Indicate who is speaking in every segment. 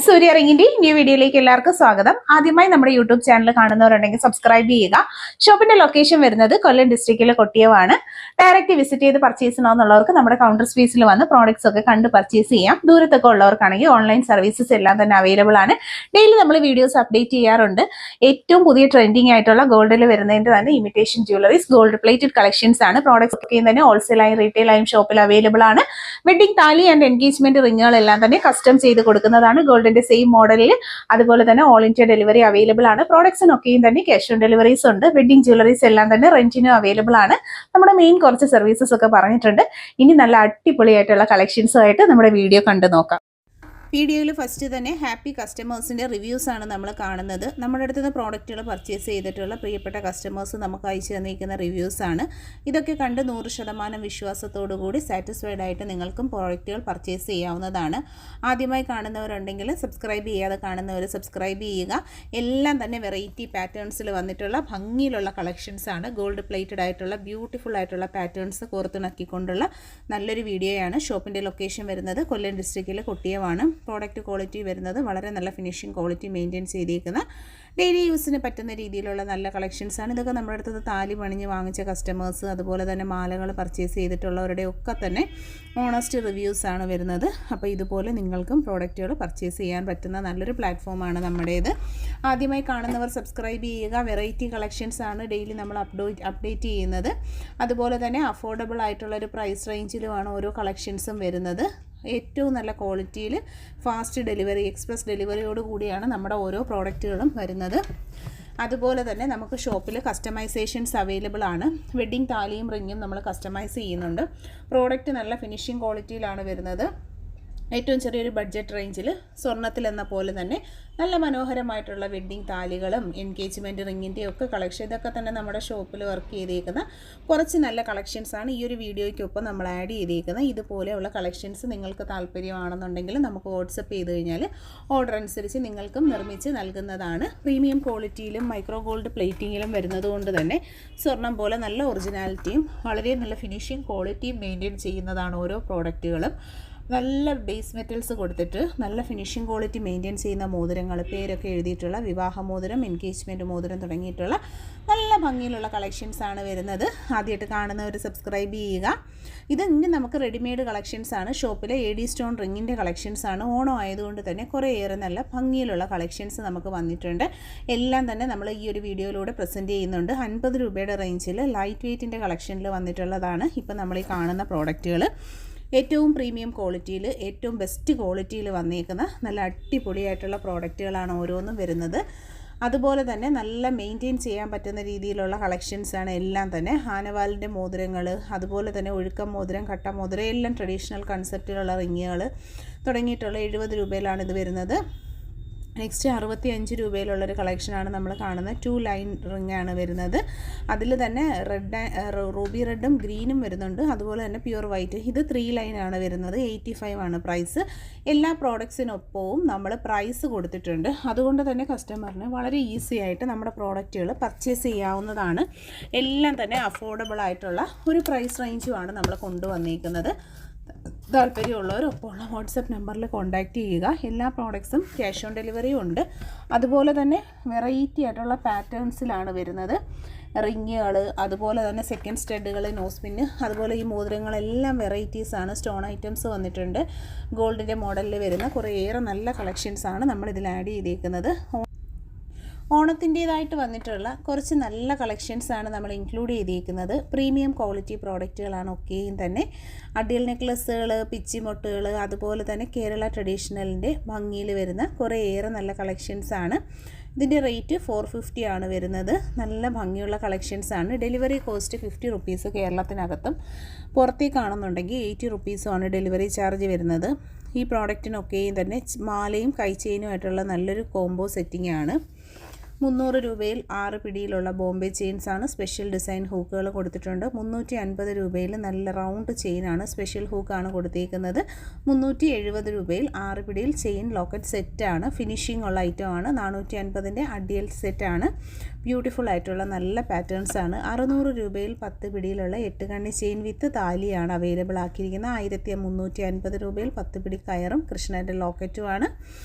Speaker 1: സൂര്യ റിങ്ങിന്റെ ന്യൂ വീഡിയോയിലേക്ക് എല്ലാവർക്കും സ്വാഗതം. ആദ്യമായി നമ്മുടെ യൂട്യൂബ് ചാനൽ കാണുന്നവരുണ്ടെങ്കിൽ സബ്സ്ക്രൈബ് ചെയ്യുക. ഷോപ്പിന്റെ ലൊക്കേഷൻ വരുന്നത് കൊല്ലം ഡിസ്ട്രിക്റ്റിലെ കൊട്ടിയവാണ്. ഡയറക്റ്റ് വിസിറ്റ് ചെയ്ത് പർച്ചേസ് ചെയ്യണമെന്നുള്ളവർക്ക് നമ്മുടെ കൗണ്ടർ സ്പേസിൽ വന്ന് പ്രോഡക്ട്സ് ഒക്കെ കണ്ട് പർച്ചേസ് ചെയ്യാം. ദൂരത്തൊക്കെ ഉള്ളവർക്കാണെങ്കിൽ ഓൺലൈൻ സർവീസസ് എല്ലാം തന്നെ അവൈലബിൾ ആണ്. ഡെയിലി നമ്മൾ വീഡിയോസ് അപ്ഡേറ്റ് ചെയ്യാറുണ്ട്. ഏറ്റവും പുതിയ ട്രെൻഡിങ് ആയിട്ടുള്ള ഗോൾഡിൽ വരുന്നതിന്റെ തന്നെ imitation jewelleries, gold plated collections ആണ്. പ്രോഡക്ട്സ് ഒക്കെ തന്നെ ഹോൾസെയിലായും റീറ്റെയിലായും ഷോപ്പിൽ അവൈലബിൾ ആണ്. വെഡിങ് താലി ആൻഡ് എൻഗേജ്മെന്റ് റിങ്ങുകളെല്ലാം തന്നെ കസ്റ്റം ചെയ്ത് കൊടുക്കുന്നതാണ്. ഗോൾഡിന്റെ സെയിം മോഡലിൽ അതുപോലെ തന്നെ ഓൾ ഇന്ത്യ ഡെലിവറി അവൈലബിൾ ആണ്. പ്രോഡക്ട്സിനൊക്കെയും തന്നെ ക്യാഷ് ഓൺ ഡെലിവറീസ് ഉണ്ട്. വെഡിങ് ജ്വല്ലറീസ് എല്ലാം തന്നെ റെന്റിനും അവൈലബിൾ ആണ്. നമ്മുടെ മെയിൻ കുറച്ച് സർവീസസ് ഒക്കെ പറഞ്ഞിട്ടുണ്ട്. ഇനി നല്ല അടിപൊളിയായിട്ടുള്ള കളക്ഷൻസുമായിട്ട് നമ്മുടെ വീഡിയോ കണ്ടു നോക്കാം. വീഡിയോയിൽ ഫസ്റ്റ് തന്നെ ഹാപ്പി കസ്റ്റമേഴ്സിൻ്റെ റിവ്യൂസ് ആണ് നമ്മൾ കാണുന്നത്. നമ്മുടെ അടുത്ത് നിന്ന് പ്രോഡക്റ്റുകൾ പർച്ചേസ് ചെയ്തിട്ടുള്ള പ്രിയപ്പെട്ട കസ്റ്റമേഴ്സ് നമുക്ക് അയച്ചു തന്നിരിക്കുന്ന റിവ്യൂസ് ആണ്. ഇതൊക്കെ കണ്ട് 100% വിശ്വാസത്തോടു കൂടി സാറ്റിസ്ഫൈഡ് ആയിട്ട് നിങ്ങൾക്കും പ്രോഡക്റ്റുകൾ പർച്ചേസ് ചെയ്യാവുന്നതാണ്. ആദ്യമായി കാണുന്നവരുണ്ടെങ്കിൽ സബ്സ്ക്രൈബ് ചെയ്യാതെ കാണുന്നവർ സബ്സ്ക്രൈബ് ചെയ്യുക. എല്ലാം തന്നെ വെറൈറ്റി പാറ്റേൺസിൽ വന്നിട്ടുള്ള ഭംഗിയിലുള്ള കളക്ഷൻസ് ആണ്. ഗോൾഡ് പ്ലേറ്റഡ് ആയിട്ടുള്ള ബ്യൂട്ടിഫുൾ ആയിട്ടുള്ള പാറ്റേൺസ് കോർത്തിണക്കിക്കൊണ്ടുള്ള നല്ലൊരു വീഡിയോയാണ്. ഷോപ്പിൻ്റെ ലൊക്കേഷൻ വരുന്നത് കൊല്ലം ഡിസ്ട്രിക്റ്റിലെ കൊട്ടിയവാണ്. പ്രോഡക്റ്റ് ക്വാളിറ്റി വരുന്നത് വളരെ നല്ല ഫിനിഷിംഗ് ക്വാളിറ്റി മെയിൻറ്റെയിൻ ചെയ്തിരിക്കുന്ന ഡെയിലി യൂസിന് പറ്റുന്ന രീതിയിലുള്ള നല്ല കളക്ഷൻസ് ആണ്. ഇതൊക്കെ നമ്മുടെ അടുത്ത് താലി പണിഞ്ഞ് വാങ്ങിച്ച കസ്റ്റമേഴ്സ്, അതുപോലെ തന്നെ മാലകൾ പർച്ചേസ് ചെയ്തിട്ടുള്ളവരുടെ ഒക്കെ തന്നെ ഓണസ്റ്റ് റിവ്യൂസ് ആണ് വരുന്നത്. അപ്പോൾ ഇതുപോലെ നിങ്ങൾക്കും പ്രോഡക്റ്റുകൾ പർച്ചേസ് ചെയ്യാൻ പറ്റുന്ന നല്ലൊരു പ്ലാറ്റ്ഫോമാണ് നമ്മുടേത്. ആദ്യമായി കാണുന്നവർ സബ്സ്ക്രൈബ് ചെയ്യുക. വെറൈറ്റി കളക്ഷൻസ് ആണ് ഡെയിലി നമ്മൾ അപ്ഡേറ്റ് ചെയ്യുന്നത്. അതുപോലെ തന്നെ അഫോർഡബിൾ ആയിട്ടുള്ളൊരു പ്രൈസ് റേഞ്ചിലുമാണ് ഓരോ കളക്ഷൻസും വരുന്നത്. ഏറ്റവും നല്ല ക്വാളിറ്റിയിൽ ഫാസ്റ്റ് ഡെലിവറി, എക്സ്പ്രസ് ഡെലിവറിയോട് കൂടിയാണ് നമ്മുടെ ഓരോ പ്രോഡക്റ്റുകളും വരുന്നത്. അതുപോലെ തന്നെ നമുക്ക് ഷോപ്പിൽ കസ്റ്റമൈസേഷൻസ് അവൈലബിൾ ആണ്. വെഡ്ഡിങ് താലിയും റിങ്ങും നമ്മൾ കസ്റ്റമൈസ് ചെയ്യുന്നുണ്ട്. പ്രോഡക്റ്റ് നല്ല ഫിനിഷിംഗ് ക്വാളിറ്റിയിലാണ് വരുന്നത്. ഏറ്റവും ചെറിയൊരു ബഡ്ജറ്റ് റേഞ്ചിൽ സ്വർണ്ണത്തിൽ എന്ന പോലെ തന്നെ നല്ല മനോഹരമായിട്ടുള്ള വെഡ്ഡിങ് താലികളും എൻഗേജ്മെൻറ്റ് റിങ്ങിൻ്റെയും ഒക്കെ കളക്ഷൻ, ഇതൊക്കെ തന്നെ നമ്മുടെ ഷോപ്പിൽ വർക്ക് ചെയ്തേക്കുന്ന കുറച്ച് നല്ല കളക്ഷൻസാണ് ഈ ഒരു വീഡിയോയ്ക്കൊപ്പം നമ്മൾ ആഡ് ചെയ്തേക്കുന്നത്. ഇതുപോലെയുള്ള കളക്ഷൻസ് നിങ്ങൾക്ക് താല്പര്യമാണെന്നുണ്ടെങ്കിൽ നമുക്ക് വാട്സപ്പ് ചെയ്ത് കഴിഞ്ഞാൽ ഓർഡർ അനുസരിച്ച് നിങ്ങൾക്കും നിർമ്മിച്ച് നൽകുന്നതാണ്. പ്രീമിയം ക്വാളിറ്റിയിലും മൈക്രോ ഗോൾഡ് പ്ലേറ്റിങ്ങിലും വരുന്നത് കൊണ്ട് തന്നെ സ്വർണം പോലെ നല്ല ഒറിജിനാലിറ്റിയും വളരെ നല്ല ഫിനിഷിംഗ് ക്വാളിറ്റിയും മെയിൻറ്റെയിൻ ചെയ്യുന്നതാണ് ഓരോ പ്രോഡക്റ്റുകളും. നല്ല ബേസ് മെറ്റൽസ് കൊടുത്തിട്ട് നല്ല ഫിനിഷിംഗ് ക്വാളിറ്റി മെയിൻറ്റെയിൻ ചെയ്യുന്ന മോതിരങ്ങൾ, പേരൊക്കെ എഴുതിയിട്ടുള്ള വിവാഹ മോതിരം, എൻഗേജ്മെൻറ്റ് മോതിരം തുടങ്ങിയിട്ടുള്ള നല്ല ഭംഗിയിലുള്ള കളക്ഷൻസ് ആണ് വരുന്നത്. ആദ്യമായിട്ട് കാണുന്നവർ സബ്സ്ക്രൈബ് ചെയ്യുക. ഇത് ഇനി നമുക്ക് റെഡിമെയ്ഡ് കളക്ഷൻസ് ആണ്. ഷോപ്പിലെ AD സ്റ്റോൺ റിങ്ങിൻ്റെ കളക്ഷൻസ് ആണ്. ഓണം ആയതുകൊണ്ട് തന്നെ കുറേയേറെ നല്ല ഭംഗിയിലുള്ള കളക്ഷൻസ് നമുക്ക് വന്നിട്ടുണ്ട്. എല്ലാം തന്നെ നമ്മൾ ഈ ഒരു വീഡിയോയിലൂടെ പ്രസൻറ്റ് ചെയ്യുന്നുണ്ട്. 50 രൂപയുടെ റേഞ്ചിൽ ലൈറ്റ് വെയ്റ്റിൻ്റെ കളക്ഷനിൽ വന്നിട്ടുള്ളതാണ് ഇപ്പം നമ്മൾ ഈ കാണുന്ന പ്രോഡക്റ്റുകൾ. ഏറ്റവും പ്രീമിയം ക്വാളിറ്റിയിൽ, ഏറ്റവും ബെസ്റ്റ് ക്വാളിറ്റിയിൽ വന്നേക്കുന്ന നല്ല അടിപൊളിയായിട്ടുള്ള പ്രോഡക്റ്റുകളാണ് ഓരോന്നും വരുന്നത്. അതുപോലെ തന്നെ നല്ല മെയിൻറ്റെയിൻ ചെയ്യാൻ പറ്റുന്ന രീതിയിലുള്ള കളക്ഷൻസാണ് എല്ലാം തന്നെ. ആനവാലിൻ്റെ മോതിരങ്ങൾ, അതുപോലെ തന്നെ ഒഴുക്കം മോതിരം, കട്ട മോതിരം, എല്ലാം ട്രഡീഷണൽ കൺസെപ്റ്റിലുള്ള റിങ്ങുകൾ തുടങ്ങിയിട്ടുള്ള 70 രൂപയിലാണ് ഇത് വരുന്നത്. നെക്സ്റ്റ് 65 രൂപയിലുള്ളൊരു കളക്ഷനാണ് നമ്മൾ കാണുന്നത്. 2 ലൈൻ റിങ്ങാണ് വരുന്നത്. അതിൽ തന്നെ റൂബി റെഡും ഗ്രീനും വരുന്നുണ്ട്. അതുപോലെ തന്നെ പ്യുവർ വൈറ്റ്. ഇത് 3 ലൈനാണ് വരുന്നത്. 85 ആണ് പ്രൈസ്. എല്ലാ പ്രോഡക്ട്സിനൊപ്പവും നമ്മൾ പ്രൈസ് കൊടുത്തിട്ടുണ്ട്. അതുകൊണ്ട് തന്നെ കസ്റ്റമറിന് വളരെ ഈസി ആയിട്ട് നമ്മുടെ പ്രോഡക്റ്റുകൾ പർച്ചേസ് ചെയ്യാവുന്നതാണ്. എല്ലാം തന്നെ അഫോർഡബിൾ ആയിട്ടുള്ള ഒരു പ്രൈസ് റേഞ്ചുമാണ് നമ്മൾ കൊണ്ടുവന്നിരിക്കുന്നത്. താല്പര്യമുള്ളവരൊപ്പമുള്ള വാട്സപ്പ് നമ്പറിൽ കോൺടാക്റ്റ് ചെയ്യുക. എല്ലാ പ്രോഡക്ട്സും ക്യാഷ് ഓൺ ഡെലിവറിയും ഉണ്ട്. അതുപോലെ തന്നെ വെറൈറ്റി ആയിട്ടുള്ള പാറ്റേൺസിലാണ് വരുന്നത്. റിങ്ങുകൾ, അതുപോലെ തന്നെ സെക്കൻഡ് സ്റ്റഡുകൾ, നോസ്പിന്ന്, അതുപോലെ ഈ മോതിരങ്ങളെല്ലാം വെറൈറ്റീസാണ്. സ്റ്റോൺ ഐറ്റംസ് വന്നിട്ടുണ്ട്. ഗോൾഡിൻ്റെ മോഡലിൽ വരുന്ന കുറേയേറെ നല്ല കളക്ഷൻസാണ് നമ്മളിതിൽ ആഡ് ചെയ്തേക്കുന്നത്. ഓണത്തിൻ്റേതായിട്ട് വന്നിട്ടുള്ള കുറച്ച് നല്ല കളക്ഷൻസാണ് നമ്മൾ ഇൻക്ലൂഡ് ചെയ്തിരിക്കുന്നത്. പ്രീമിയം ക്വാളിറ്റി പ്രോഡക്റ്റുകളാണ് ഒക്കെയും തന്നെ. അടിയൽ നെക്ലസ്സുകൾ, പിച്ചിമൊട്ടുകൾ, അതുപോലെ തന്നെ കേരള ട്രഡീഷണലിൻ്റെ ഭംഗിയിൽ വരുന്ന കുറേയേറെ നല്ല കളക്ഷൻസാണ്. ഇതിൻ്റെ റേറ്റ് 450 ആണ് വരുന്നത്. നല്ല ഭംഗിയുള്ള കളക്ഷൻസാണ്. ഡെലിവറി കോസ്റ്റ് 50 റുപ്പീസ് കേരളത്തിനകത്തും. പുറത്തേക്കാണെന്നുണ്ടെങ്കിൽ 80 റുപ്പീസുമാണ് ഡെലിവറി ചാർജ് വരുന്നത്. ഈ പ്രോഡക്റ്റിനൊക്കെയും തന്നെ മാലയും കൈച്ചെയിനുമായിട്ടുള്ള നല്ലൊരു കോംബോ സെറ്റിംഗ് ആണ്. 300 രൂപയിൽ 6 പിടിയിലുള്ള ബോംബെ ചെയിൻസ് ആണ്. സ്പെഷ്യൽ ഡിസൈൻ ഹൂക്കുകൾ കൊടുത്തിട്ടുണ്ട്. 350 രൂപയിൽ നല്ല റൗണ്ട് ചെയിനാണ്, സ്പെഷ്യൽ ഹൂക്കാണ് കൊടുത്തിരിക്കുന്നത്. 370 രൂപയിൽ 6 പിടിയിൽ ചെയിൻ ലോക്കറ്റ് സെറ്റാണ്. ഫിനിഷിംഗ് ഉള്ള ഐറ്റമാണ്. 450ൻ്റെ അഡിയൽ സെറ്റാണ്. ബ്യൂട്ടിഫുൾ ആയിട്ടുള്ള നല്ല പാറ്റേൺസ് ആണ്. 600 രൂപയിൽ 10 പിടിയിലുള്ള 8 കണ്ണി ചെയിൻ വിത്ത് താലിയാണ് അവൈലബിൾ ആക്കിയിരിക്കുന്നത്. 1350 രൂപയിൽ 10 പിടി കയറും കൃഷ്ണൻ്റെ ലോക്കറ്റുമാണ്.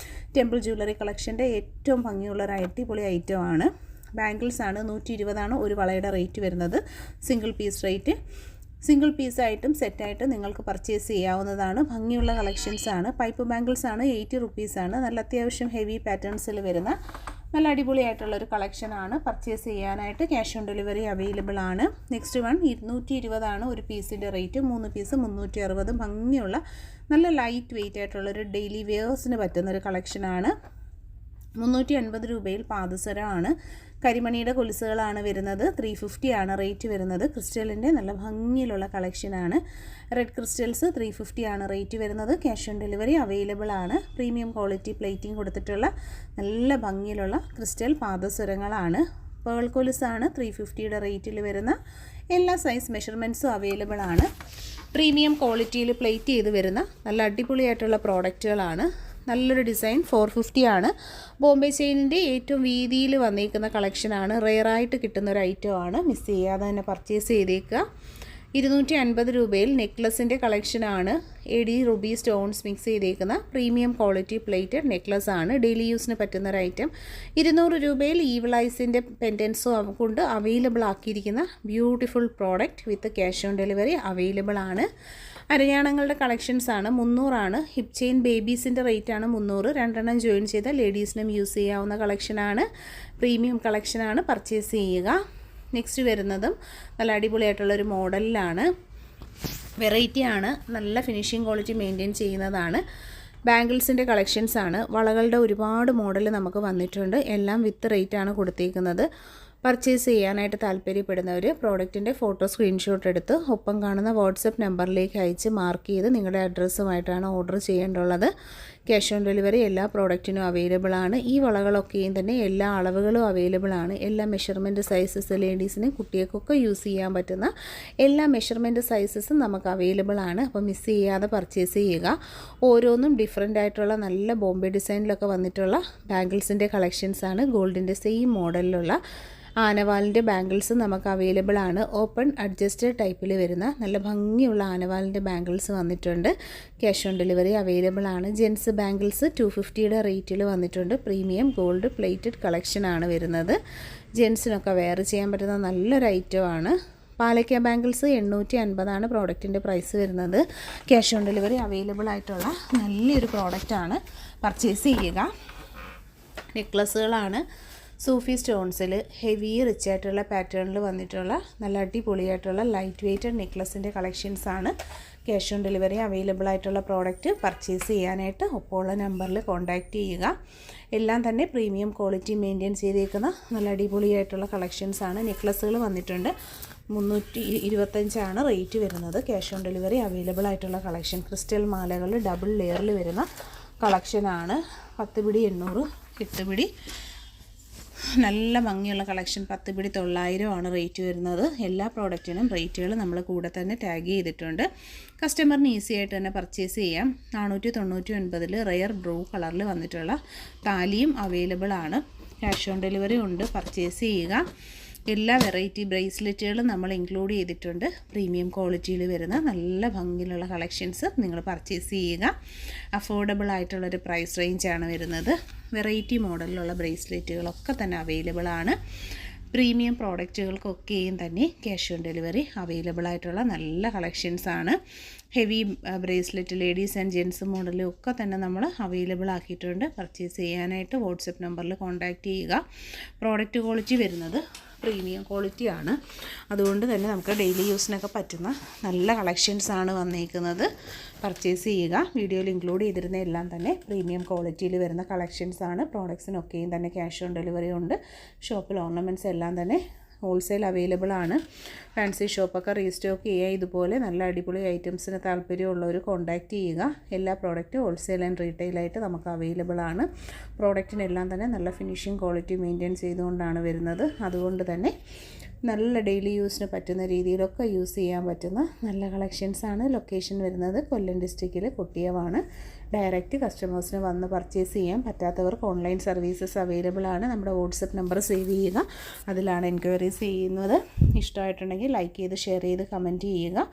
Speaker 1: ടെമ്പിൾ ജ്വല്ലറി കളക്ഷൻ്റെ ഏറ്റവും ഭംഗിയുള്ള ഒരു അടിപൊളി ഐറ്റമാണ്. ബാംഗിൾസ് ആണ് 120 ഒരു വളയുടെ റേറ്റ് വരുന്നത്. Single piece rate. സിംഗിൾ പീസായിട്ടും സെറ്റായിട്ടും നിങ്ങൾക്ക് പർച്ചേസ് ചെയ്യാവുന്നതാണ്. ഭംഗിയുള്ള കളക്ഷൻസാണ്. പൈപ്പ് ബാംഗിൾസ് ആണ് 80 റുപ്പീസാണ്. നല്ല അത്യാവശ്യം ഹെവി പാറ്റേൺസിൽ വരുന്ന നല്ല അടിപൊളിയായിട്ടുള്ളൊരു കളക്ഷനാണ്. പർച്ചേസ് ചെയ്യാനായിട്ട് ക്യാഷ് ഓൺ ഡെലിവറി അവൈലബിൾ ആണ്. നെക്സ്റ്റ് വൺ 220 ഒരു പീസിൻ്റെ റേറ്റ്. 3 പീസ് 360. ഭംഗിയുള്ള നല്ല ലൈറ്റ് വെയിറ്റ് ആയിട്ടുള്ളൊരു ഡെയിലി വെയേഴ്സിന് പറ്റുന്നൊരു കളക്ഷനാണ്. 350 രൂപയിൽ പാദസരമാണ്. കരിമണിയുടെ കൊലുസുകളാണ് വരുന്നത്. 350 റേറ്റ് വരുന്നത്. ക്രിസ്റ്റലിൻ്റെ നല്ല ഭംഗിയിലുള്ള കളക്ഷനാണ്. റെഡ് ക്രിസ്റ്റൽസ് 350 റേറ്റ് വരുന്നത്. ക്യാഷ് ഓൺ ഡെലിവറി അവൈലബിൾ ആണ്. പ്രീമിയം ക്വാളിറ്റി പ്ലേറ്റിംഗ് കൊടുത്തിട്ടുള്ള നല്ല ഭംഗിയിലുള്ള ക്രിസ്റ്റൽ പാദസരങ്ങളാണ്. പേൾ കൊലുസാണ് 350 റേറ്റിൽ വരുന്ന. എല്ലാ സൈസ് മെഷർമെൻറ്റ്സും അവൈലബിൾ ആണ്. പ്രീമിയം ക്വാളിറ്റിയിൽ പ്ലേറ്റ് ചെയ്ത് വരുന്ന നല്ല അടിപൊളിയായിട്ടുള്ള പ്രോഡക്റ്റുകളാണ്. നല്ലൊരു ഡിസൈൻ 450 ബോംബെ ചെയിനിൻ്റെ ഏറ്റവും വീതിയിൽ വന്നിരിക്കുന്ന കളക്ഷനാണ്. റെയറായിട്ട് കിട്ടുന്നൊരു ഐറ്റമാണ്. മിസ് ചെയ്യാതെ തന്നെ പർച്ചേസ് ചെയ്തേക്കുക. 250 രൂപയിൽ നെക്ലസിൻ്റെ കളക്ഷനാണ്. AD റുബി സ്റ്റോൺസ് മിക്സ് ചെയ്തേക്കുന്ന പ്രീമിയം ക്വാളിറ്റി പ്ലേറ്റഡ് നെക്ലസ് ആണ്. ഡെയിലി യൂസിന് പറ്റുന്നൊരു ഐറ്റം. 200 രൂപയിൽ ഈവിളൈസിൻ്റെ പെൻഡൻസും കൊണ്ട് അവൈലബിൾ ആക്കിയിരിക്കുന്ന beautiful product with cash on delivery available ആണ്. അരഞ്ഞാണങ്ങളുടെ കളക്ഷൻസാണ്. 300 ഹിപ്പ് ചെയിൻ ബേബീസിൻ്റെ റേറ്റാണ് 300. 2 ജോയിൻ ചെയ്ത ലേഡീസിനും യൂസ് ചെയ്യാവുന്ന കളക്ഷനാണ്. പ്രീമിയം കളക്ഷനാണ്. പർച്ചേസ് ചെയ്യുക. നെക്സ്റ്റ് വരുന്നതും നല്ല അടിപൊളിയായിട്ടുള്ളൊരു മോഡലിലാണ്. വെറൈറ്റിയാണ്. നല്ല ഫിനിഷിംഗ് ക്വാളിറ്റി മെയിൻറ്റെയിൻ ചെയ്യുന്നതാണ്. ബാംഗിൾസിൻ്റെ കളക്ഷൻസാണ്. വളകളുടെ ഒരുപാട് മോഡൽ നമുക്ക് വന്നിട്ടുണ്ട്. എല്ലാം വിത്ത് റേറ്റാണ് കൊടുത്തേക്കുന്നത്. പർച്ചേസ് ചെയ്യാനായിട്ട് താല്പര്യപ്പെടുന്നവർ പ്രോഡക്റ്റിൻ്റെ ഫോട്ടോ സ്ക്രീൻഷോട്ട് എടുത്ത് ഒപ്പം കാണുന്ന വാട്സപ്പ് നമ്പറിലേക്ക് അയച്ച് മാർക്ക് ചെയ്ത് നിങ്ങളുടെ അഡ്രസ്സുമായിട്ടാണ് ഓർഡർ ചെയ്യേണ്ടുള്ളത്. ക്യാഷ് ഓൺ ഡെലിവറി എല്ലാ പ്രോഡക്റ്റിനും അവൈലബിൾ ആണ്. ഈ വളകളൊക്കെയും തന്നെ എല്ലാ അളവുകളും അവൈലബിൾ ആണ്. എല്ലാ മെഷർമെൻറ്റ് സൈസസ് ലേഡീസിനും കുട്ടികൾക്കൊക്കെ യൂസ് ചെയ്യാൻ പറ്റുന്ന എല്ലാ മെഷർമെൻറ്റ് സൈസസും നമുക്ക് അവൈലബിൾ ആണ്. അപ്പോൾ മിസ് ചെയ്യാതെ പർച്ചേസ് ചെയ്യുക. ഓരോന്നും ഡിഫറെൻ്റ് ആയിട്ടുള്ള നല്ല ബോംബെ ഡിസൈനിലൊക്കെ വന്നിട്ടുള്ള ബാംഗിൾസിൻ്റെ കളക്ഷൻസാണ്. ഗോൾഡിൻ്റെ സെയിം മോഡലിലുള്ള ആനവാലിൻ്റെ ബാംഗിൾസ് നമുക്ക് അവൈലബിൾ ആണ്. ഓപ്പൺ അഡ്ജസ്റ്റഡ് ടൈപ്പിൽ വരുന്ന നല്ല ഭംഗിയുള്ള ആനവാലിൻ്റെ ബാംഗിൾസ് വന്നിട്ടുണ്ട്. ക്യാഷ് ഓൺ ഡെലിവറി അവൈലബിൾ ആണ്. ജെൻസ് ബാംഗിൾസ് 250 റേറ്റിൽ വന്നിട്ടുണ്ട്. പ്രീമിയം ഗോൾഡ് പ്ലേറ്റഡ് കളക്ഷനാണ് വരുന്നത്. ജെൻസിനൊക്കെ വെയർ ചെയ്യാൻ പറ്റുന്ന നല്ലൊരു ഐറ്റമാണ്. പാലക്ക ബാംഗിൾസ് 850 പ്രോഡക്റ്റിൻ്റെ പ്രൈസ് വരുന്നത്. ക്യാഷ് ഓൺ ഡെലിവറി അവൈലബിൾ ആയിട്ടുള്ള നല്ലൊരു പ്രോഡക്റ്റാണ്. പർച്ചേസ് ചെയ്യുക. നെക്ലസ്സുകളാണ്. സൂഫി സ്റ്റോൺസിൽ ഹെവി റിച്ച് ആയിട്ടുള്ള പാറ്റേണിൽ വന്നിട്ടുള്ള നല്ല അടിപൊളിയായിട്ടുള്ള ലൈറ്റ് വെയ്റ്റഡ് നെക്ലസിൻ്റെ കളക്ഷൻസാണ്. ക്യാഷ് ഓൺ ഡെലിവറി അവൈലബിൾ ആയിട്ടുള്ള പ്രോഡക്റ്റ് പർച്ചേസ് ചെയ്യാനായിട്ട് ഒപ്പമുള്ള നമ്പറിൽ കോൺടാക്റ്റ് ചെയ്യുക. എല്ലാം തന്നെ പ്രീമിയം ക്വാളിറ്റി മെയിൻറ്റെയിൻ ചെയ്തേക്കുന്ന നല്ല അടിപൊളിയായിട്ടുള്ള കളക്ഷൻസാണ്. നെക്ലസ്സുകൾ വന്നിട്ടുണ്ട്. 325 റേറ്റ് വരുന്നത്. ക്യാഷ് ഓൺ ഡെലിവറി അവൈലബിൾ ആയിട്ടുള്ള കളക്ഷൻ. ക്രിസ്റ്റൽ മാലകൾ ഡബിൾ ലെയറിൽ വരുന്ന കളക്ഷനാണ്. 10 പിടി 800, 8 പിടി നല്ല ഭംഗിയുള്ള കളക്ഷൻ. 10 പിടി 900 റേറ്റ് വരുന്നത്. എല്ലാ പ്രോഡക്റ്റിനും റേറ്റുകൾ നമ്മൾ കൂടെ തന്നെ ടാഗ് ചെയ്തിട്ടുണ്ട്. കസ്റ്റമറിന് ഈസി ആയിട്ട് തന്നെ പർച്ചേസ് ചെയ്യാം. 499 റെയർ ബ്ലൂ കളറിൽ വന്നിട്ടുള്ള താലിയും അവൈലബിൾ ആണ്. ക്യാഷ് ഓൺ ഡെലിവറി ഉണ്ട്. പർച്ചേസ് ചെയ്യുക. എല്ലാ വെറൈറ്റി ബ്രേസ്ലെറ്റുകളും നമ്മൾ ഇൻക്ലൂഡ് ചെയ്തിട്ടുണ്ട്. പ്രീമിയം ക്വാളിറ്റിയിൽ വരുന്ന നല്ല ഭംഗിയിലുള്ള കളക്ഷൻസ് നിങ്ങൾ പർച്ചേസ് ചെയ്യുക. അഫോർഡബിൾ ആയിട്ടുള്ളൊരു പ്രൈസ് റേഞ്ചാണ് വരുന്നത്. വെറൈറ്റി മോഡലിലുള്ള ബ്രേസ്ലെറ്റുകളൊക്കെ തന്നെ അവൈലബിൾ ആണ്. പ്രീമിയം പ്രോഡക്റ്റുകൾക്കൊക്കെയും തന്നെ ക്യാഷ് ഓൺ ഡെലിവറി അവൈലബിൾ ആയിട്ടുള്ള നല്ല കളക്ഷൻസാണ്. Heavy bracelet ladies and gents മോഡലും ഒക്കെ തന്നെ നമ്മൾ അവൈലബിൾ ആക്കിയിട്ടുണ്ട്. പർച്ചേസ് ചെയ്യാനായിട്ട് വാട്സപ്പ് നമ്പറിൽ കോൺടാക്റ്റ് ചെയ്യുക. പ്രോഡക്റ്റ് ക്വാളിറ്റി വരുന്നത് പ്രീമിയം ക്വാളിറ്റിയാണ്. അതുകൊണ്ട് തന്നെ നമുക്ക് ഡെയിലി യൂസിനൊക്കെ പറ്റുന്ന നല്ല കളക്ഷൻസാണ് വന്നിരിക്കുന്നത്. പർച്ചേസ് ചെയ്യുക. വീഡിയോയിൽ ഇൻക്ലൂഡ് ചെയ്തിരുന്ന എല്ലാം തന്നെ പ്രീമിയം ക്വാളിറ്റിയിൽ വരുന്ന കളക്ഷൻസാണ്. പ്രോഡക്ട്സിനൊക്കെയും തന്നെ ക്യാഷ് ഓൺ ഡെലിവറി ഉണ്ട്. ഷോപ്പിൽ ഓർണമെൻറ്റ്സ് എല്ലാം തന്നെ ഹോൾസെയിൽ അവൈലബിൾ ആണ്. ഫാൻസി ഷോപ്പൊക്കെ റീസ്റ്റോക്ക് ചെയ്യുക. ഇതുപോലെ നല്ല അടിപൊളി ഐറ്റംസിന് താല്പര്യമുള്ളവർ കോൺടാക്റ്റ് ചെയ്യുക. എല്ലാ പ്രോഡക്റ്റും ഹോൾസെയിൽ ആൻഡ് റീറ്റെയിലായിട്ട് നമുക്ക് അവൈലബിൾ ആണ്. പ്രോഡക്റ്റിനെല്ലാം തന്നെ നല്ല ഫിനിഷിംഗ് ക്വാളിറ്റി മെയിൻറ്റെയിൻ ചെയ്തുകൊണ്ടാണ് വരുന്നത്. അതുകൊണ്ട് തന്നെ നല്ല ഡെയിലി യൂസിന് പറ്റുന്ന രീതിയിലൊക്കെ യൂസ് ചെയ്യാൻ പറ്റുന്ന നല്ല കളക്ഷൻസാണ്. ലൊക്കേഷൻ വരുന്നത് കൊല്ലം ഡിസ്ട്രിക്റ്റിൽ കൊട്ടിയമാണ്. ഡയറക്റ്റ് കസ്റ്റമേഴ്സിന് വന്ന് പർച്ചേസ് ചെയ്യാൻ പറ്റാത്തവർക്ക് ഓൺലൈൻ സർവീസസ് അവൈലബിൾ ആണ്. നമ്മുടെ വാട്സപ്പ് നമ്പർ സേവ് ചെയ്യുക. അതിലാണ് എൻക്വയറീസ് ചെയ്യുന്നത്. ഇഷ്ടമായിട്ടുണ്ടെങ്കിൽ ലൈക്ക് ചെയ്ത് ഷെയർ ചെയ്ത് കമൻറ്റ് ചെയ്യുക.